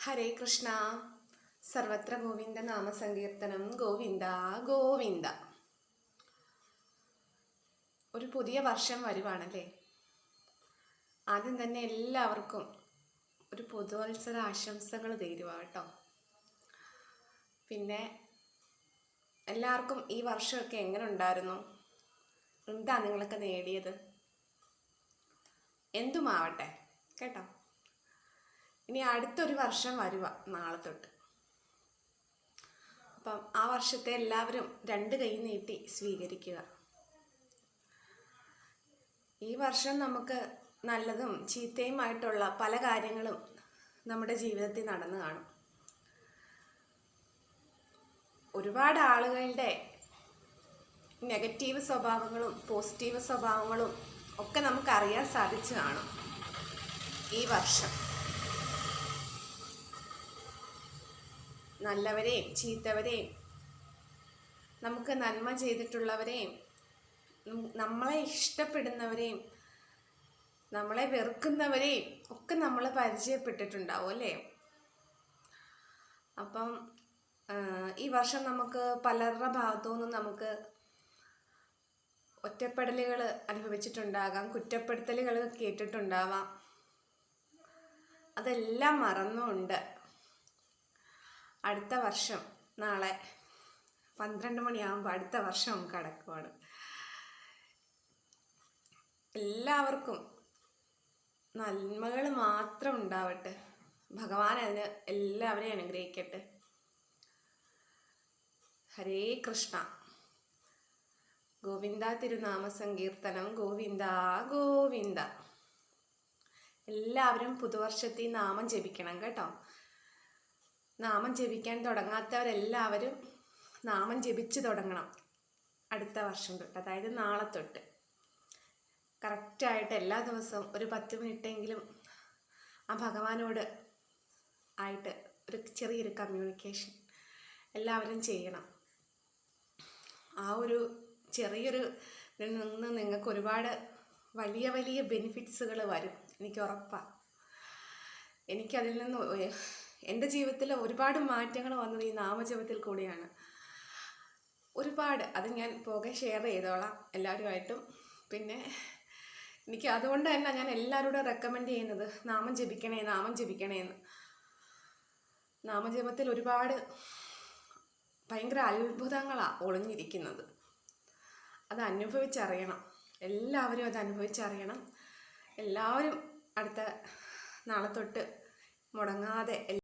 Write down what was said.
ഹരേ കൃഷ്ണ. സർവത്ര ഗോവിന്ദ നാമസങ്കീർത്തനം. ഗോവിന്ദ ഗോവിന്ദ. ഒരു പുതിയ വർഷം വരുവാണല്ലേ. ആദ്യം തന്നെ എല്ലാവർക്കും ഒരു പുതുവത്സര ആശംസകൾ തരുക കേട്ടോ. പിന്നെ എല്ലാവർക്കും ഈ വർഷമൊക്കെ എങ്ങനെ ഉണ്ടായിരുന്നു? എന്താ നിങ്ങളൊക്കെ നേടിയത്? എന്തുമാവട്ടെ കേട്ടോ. ഇനി അടുത്തൊരു വർഷം വരുക നാളെ തൊട്ട്. അപ്പം ആ വർഷത്തെ എല്ലാവരും രണ്ട് കൈ നീട്ടി സ്വീകരിക്കുക. ഈ വർഷം നമുക്ക് നല്ലതും ചീത്തയുമായിട്ടുള്ള പല കാര്യങ്ങളും നമ്മുടെ ജീവിതത്തിൽ നടന്നു കാണും. ഒരുപാട് ആളുകളുടെ നെഗറ്റീവ് സ്വഭാവങ്ങളും പോസിറ്റീവ് സ്വഭാവങ്ങളും ഒക്കെ നമുക്കറിയാൻ സാധിച്ചു കാണും ഈ വർഷം. നല്ലവരെയും ചീത്തവരെയും, നമുക്ക് നന്മ ചെയ്തിട്ടുള്ളവരെയും, നമ്മളെ ഇഷ്ടപ്പെടുന്നവരെയും നമ്മളെ വെറുക്കുന്നവരെയും ഒക്കെ നമ്മൾ പരിചയപ്പെട്ടിട്ടുണ്ടാവും അല്ലേ. അപ്പം ഈ വർഷം നമുക്ക് പലരുടെ ഭാഗത്തു നിന്നും നമുക്ക് ഒറ്റപ്പെടലുകൾ അനുഭവിച്ചിട്ടുണ്ടാകാം, കുറ്റപ്പെടുത്തലുകൾ കേട്ടിട്ടുണ്ടാവാം. അതെല്ലാം മറന്നുകൊണ്ട് അടുത്ത വർഷം നാളെ 12 മണിയാകുമ്പോൾ അടുത്ത വർഷം കടക്കുവാണ്. എല്ലാവർക്കും നന്മകൾ മാത്രം ഉണ്ടാവട്ടെ. ഭഗവാൻ അതിന് എല്ലാവരെയും അനുഗ്രഹിക്കട്ടെ. ഹരേ കൃഷ്ണ. ഗോവിന്ദ തിരുനാമ സങ്കീർത്തനം. ഗോവിന്ദ ഗോവിന്ദ. എല്ലാവരും പുതുവർഷത്തിൽ നാമം ജപിക്കണം കേട്ടോ. നാമം ജപിക്കാൻ തുടങ്ങാത്തവരെല്ലാവരും നാമം ജപിച്ച് തുടങ്ങണം അടുത്ത വർഷം തൊട്ട്, അതായത് നാളെ തൊട്ട്. കറക്റ്റായിട്ട് എല്ലാ ദിവസവും ഒരു 10 മിനിറ്റെങ്കിലും ആ ഭഗവാനോട് ആയിട്ട് ഒരു ചെറിയൊരു കമ്മ്യൂണിക്കേഷൻ എല്ലാവരും ചെയ്യണം. ആ ഒരു ചെറിയൊരു നിന്ന് നിങ്ങൾക്ക് ഒരുപാട് വലിയ വലിയ ബെനിഫിറ്റ്സുകൾ വരും, എനിക്ക് ഉറപ്പാണ്. എനിക്കതിൽ നിന്ന് എൻ്റെ ജീവിതത്തിൽ ഒരുപാട് മാറ്റങ്ങൾ വന്നത് ഈ നാമജപത്തിൽ കൂടിയാണ്. ഒരുപാട് അത് ഞാൻ പോകെ ഷെയർ ചെയ്തോളാം എല്ലാവരുമായിട്ടും. പിന്നെ എനിക്ക് അതുകൊണ്ട് തന്നെ ഞാൻ എല്ലാവരോടും റെക്കമെൻഡ് ചെയ്യുന്നത് നാമം ജപിക്കണേ എന്ന്. നാമജപത്തിൽ ഒരുപാട് ഭയങ്കര അത്ഭുതങ്ങളാണ് ഒളിഞ്ഞിരിക്കുന്നത്. അത് അനുഭവിച്ചറിയണം, എല്ലാവരും അത് അനുഭവിച്ചറിയണം. എല്ലാവരും അടുത്ത നാളെ തൊട്ട് മുടങ്ങാതെ